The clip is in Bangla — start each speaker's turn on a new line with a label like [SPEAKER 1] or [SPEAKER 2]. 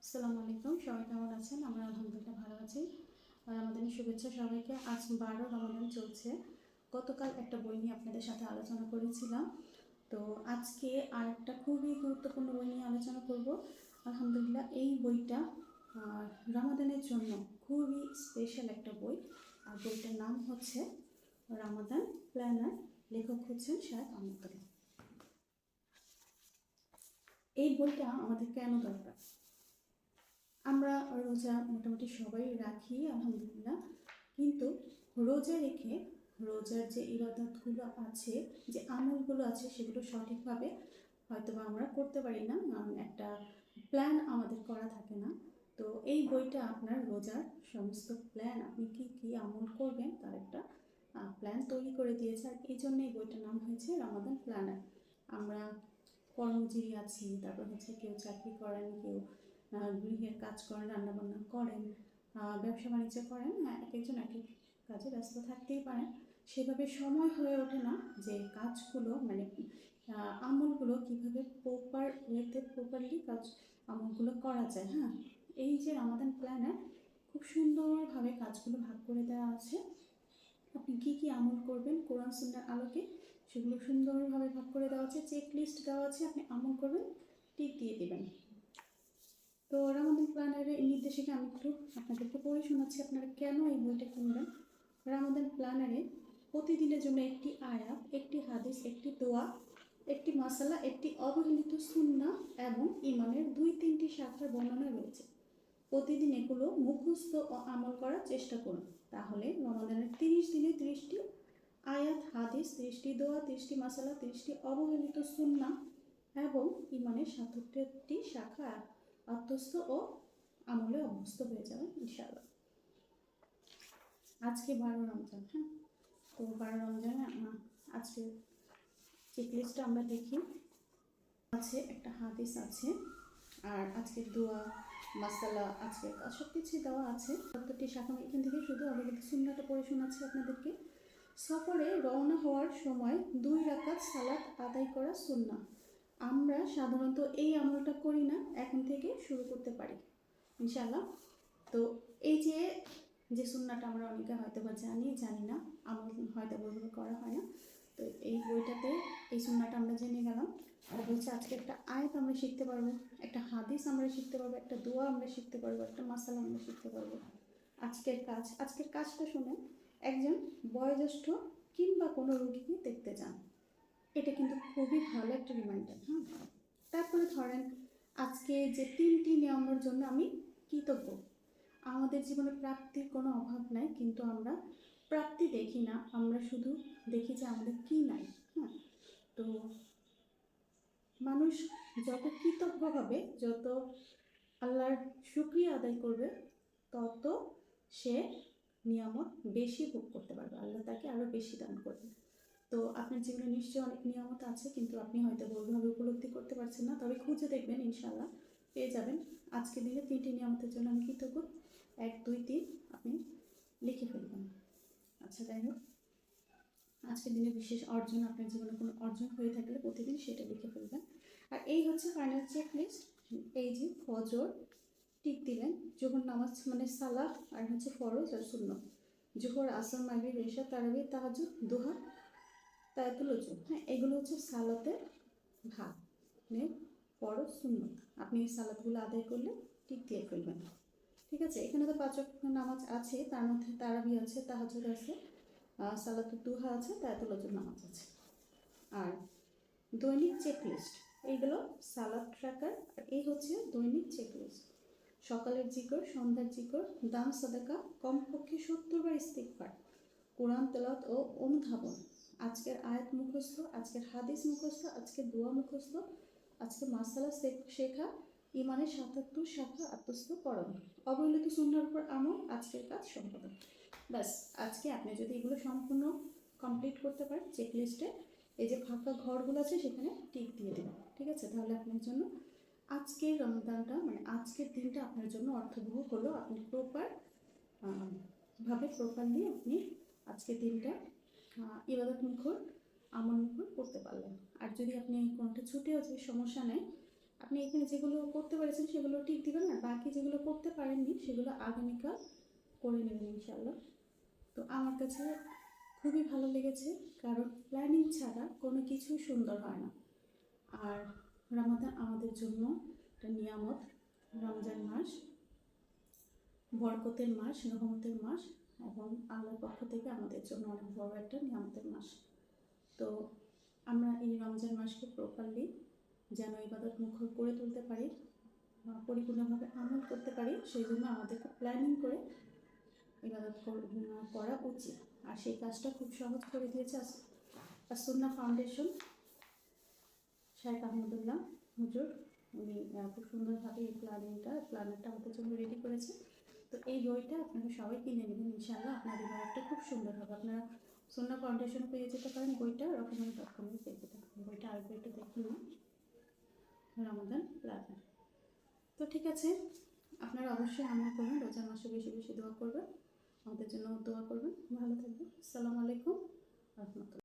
[SPEAKER 1] আসসালামু আলাইকুম, সবাই কেমন আছেন? আমরা আলহামদুলিল্লাহ ভালো আছি। আর রমাদানের শুভেচ্ছা সবাইকে। আজ 12 রমাদান চলছে। গতকাল একটা বই নিয়ে আপনাদের সাথে আলোচনা করেছিলাম। তো আজকে আরেকটা খুবই গুরুত্বপূর্ণ বই নিয়ে আলোচনা করব। আলহামদুলিল্লাহ এই বইটা রমাদানের জন্য খুবই স্পেশাল একটা বই। আর বইটার নাম হচ্ছে রমাদান প্ল্যানার। লেখক হচ্ছেন শায়খ আহমদুল্লাহ। এই বইটা আমাদের কেন দরকার? আমরা রোজা মোটামুটি সবাই রাখি আলহামদুলিল্লাহ, কিন্তু রোজা রেখে রোজার যে ইবাদতগুলো আছে, যে আমলগুলো আছে, সেগুলো সঠিকভাবে হয়তো বা আমরা করতে পারি না, একটা প্ল্যান আমাদের করা থাকে না। তো এই বইটা আপনার রোজার সমস্ত প্ল্যান, আপনি কী কী আমল করবেন তার একটা প্ল্যান তৈরি করে দিয়েছে। আর এই জন্য এই বইটার নাম হয়েছে রমাদান প্ল্যানার। আমরা কর্মজীবী আছি, তারপর হচ্ছে কেউ চাকরি করেন, কেউ গৃহের কাজ করেন, রান্নাবান্না করেন, ব্যবসা বাণিজ্য করেন, এক একজন এক এক কাজে ব্যস্ত থাকতেই পারেন। সেভাবে সময় হয়ে ওঠে না যে কাজগুলো মানে আমলগুলো কীভাবে প্রপারলি আমলগুলো করা যায়। এই যে রমাদান প্ল্যানার, খুব সুন্দরভাবে কাজগুলো ভাগ করে দেওয়া আছে। আপনি কী কী আমল করবেন কোরআন সুন্নাহর আলোকে, সেগুলো সুন্দরভাবে ভাগ করে দেওয়া আছে। চেক লিস্ট দেওয়া আছে, আপনি আমল করবেন, টিক দিয়ে দেবেন। তো রমাদান প্ল্যানারের নির্দেশিকা আমি একটু আপনাদেরকে পড়ে শোনাচ্ছি, আপনারা কেন এই বইটা কিনবেন। রমাদান প্ল্যানারে প্রতিদিনের জন্য একটি আয়াত, একটি হাদিস, একটি দোয়া, একটি মাসালা, একটি অবহেলিত সুন্নাহ এবং ইমানের 2-3টি শাখার বর্ণনা রয়েছে। প্রতিদিন এগুলো মুখস্থ ও আমল করার চেষ্টা করুন, তাহলে রমাদানের 30 দিনে 30টি আয়াত, হাদিস, 30টি দোয়া, 30টি মাসালা, 30টি অবহেলিত সুন্নাহ এবং ইমানের 77টি শাখা আত্মস্থ ও আমলে অভ্যস্ত হয়ে যাবেন ইনশাআল্লাহ। আজকে 12 রমজান। তো 12 রমজানে আজকে চেক লিস্টটা আমরা দেখি। আছে একটা হাদিস আছে, আর আজকে দোয়া, মাসালা, আজকের কাজ সব কিছুই দেওয়া আছে। 70টি শাখা। এখান থেকে শুধু অবগত সুন্নাহটা পড়ে শোনাচ্ছি আপনাদেরকে। সফরে রওনা হওয়ার সময় 2 রাকাত সালাত আদায় করা সুন্নাহ। আমরা সাধারণত এই আমলটা করি না, এখন থেকে শুরু করতে পারি ইনশাআল্লাহ। তো এই যে সুন্নাহটা আমরা অনেকে হয়তো বা জানি না, আমল হয়তো বইভাবে করা হয় না। তো এই বইটাতে এই সুন্নাহটা আমরা জেনে গেলাম। আর হচ্ছে আজকে একটা আয়াত আমরা শিখতে পারবো, একটা হাদিস আমরা শিখতে পারবো, একটা দোয়া আমরা শিখতে পারবো, একটা মাসালা আমরা শিখতে পারবো। আজকের কাজটা শুনুন। একজন বয়োজ্যেষ্ঠ কিংবা কোনো রোগীকে দেখতে যান, এটা কিন্তু খুবই ভালো একটা রিমাইন্ডার। তারপরে ধরেন আজকে যে 3টি নিয়মের জন্য আমি কৃতজ্ঞ। আমাদের জীবনে প্রাপ্তির কোনো অভাব নাই, কিন্তু আমরা প্রাপ্তি দেখি না, আমরা শুধু দেখি যে আমাদের কী নাই। তো মানুষ যত কৃতজ্ঞ হবে, যত আল্লাহর শুকরিয়া আদায় করবে, তত সে নিয়ামত বেশি ভোগ করতে পারবে, আল্লাহ তাকে আরও বেশি দান করবে। তো আপনার জীবনে নিশ্চয়ই অনেক নিয়ামত আছে, কিন্তু আপনি হয়তো বইভাবে উপলব্ধি করতে পারছেন না, তবে খুঁজে দেখবেন, ইনশাআল্লাহ পেয়ে যাবেন। আজকে দিনে 3টি নিয়ামতের জন্য আমি কৃতজ্ঞ, 1, 2, 3 আপনি লিখে ফেলবেন। আচ্ছা, যাই হোক, আজকের দিনে বিশেষ অর্জন, আপনার জীবনে কোনো অর্জন হয়ে থাকলে প্রতিদিন সেটা লিখে ফেলবেন। আর এই হচ্ছে ফাইনাল চেক লিস্ট। এই যে ফজর টিক দিলেন, জোহর নামাজ মানে সালাহ, আর হচ্ছে ফরজ আর সুন্নত। জোহর, আসর, মাগরিব, ইশা, তারাবি, তাহাজ্জুদ, দুহা, তায়াতুল ওযু। এগুলো হচ্ছে সালাতের ভাগ, মানে ফরজ, সুন্নত। আপনি এই সালাতগুলো আদায় করলে টিক দিয়ে ফেলবেন। ঠিক আছে, এখানে তো 5 ওয়াক্ত নামাজ আছে, তার মধ্যে তারাবি আছে, তাহাজ্জুদ আছে, সালাতুল দুহা আছে, তায়াতুল ওযুর নামাজ আছে। আর দৈনিক চেকলিস্ট, এইগুলো সালাত ট্র্যাকার। আর এই হচ্ছে দৈনিক চেকলিস্ট। সকালের জিকর, সন্ধ্যার জিকর, দান সাদাকা, কমপক্ষে 70 বার ইস্তিগফার, কোরআন তেলাওয়াত ও অনুধাবন, আজকের আয়াত মুখস্থ, আজকের হাদিস মুখস্থ, আজকের দোয়া মুখস্থ, আজকে মাসালা শেখা, ইমানের 77 শাখা আত্মস্থ করণ, অবহেলিত সুন্নাহর উপর আমল, আজকের কাজ সম্পাদন। ব্যাস, আজকে আপনি যদি এগুলো সম্পূর্ণ কমপ্লিট করতে পারেন, চেকলিস্টে এই যে ফাঁকা ঘরগুলো আছে সেখানে টিক দিয়ে দেবেন। ঠিক আছে, তাহলে আপনার জন্য আজকের রমজানটা মানে আজকের দিনটা আপনার জন্য অর্থবহ হলো। আপনি প্রপারলি আপনি আজকের দিনটা ইবাদত মুখর, আমল মুখর করতে পারলেন। আর যদি আপনি কোনোটা ছুটেও যে সমস্যা নেই, আপনি এখানে যেগুলো করতে পেরেছেন সেগুলো টিক দিবেন, আর বাকি যেগুলো করতে পারেননি সেগুলো আগামীকাল করে নেবেন ইনশাআল্লাহ। তো আমার কাছে খুবই ভালো লেগেছে, কারণ প্ল্যানিং ছাড়া কোনো কিছুই সুন্দর হয় না। আর রমাদান আমাদের জন্য একটা নিয়ামত। রমজান মাস বরকতের মাস, রহমতের মাস, এবং আল্লাহর পক্ষ থেকে আমাদের জন্য অনেক বড় একটা নিয়ামতের মাস। তো আমরা এই রমজান মাসকে প্রপারলি যেন ইবাদত মুখর করে তুলতে পারি, পরিপূর্ণভাবে আমল করতে পারি, সেই জন্য আমাদেরকে প্ল্যানিং করে ইবাদত করা উচিত। আর সেই কাজটা খুব সহজ করে দিয়েছে আসুন্নাহ ফাউন্ডেশন, শেখ আহমদুল্লাহ হুজুর। উনি খুব সুন্দরভাবে এই প্ল্যানারটা আমাদের জন্য রেডি করেছে। তো এই বইটা আপনারা সবাই কিনে নেবেন ইনশাআল্লাহ, আপনাদের ইবাদতটা খুব সুন্দর হবে। আপনারা সুন্নাহ ফাউন্ডেশন পেয়ে যেতে পারেন বইটা, রকমের পেয়ে যেতে পারেন বইটা। আর বইটা দেখুন রমাদান প্ল্যানার। তো ঠিক আছে, আপনারা অবশ্যই আমল করবেন, রোজার মাসে বেশি বেশি দোয়া করবেন, আমাদের জন্য দোয়া করবেন। ভালো থাকবেন। আসসালামু আলাইকুম।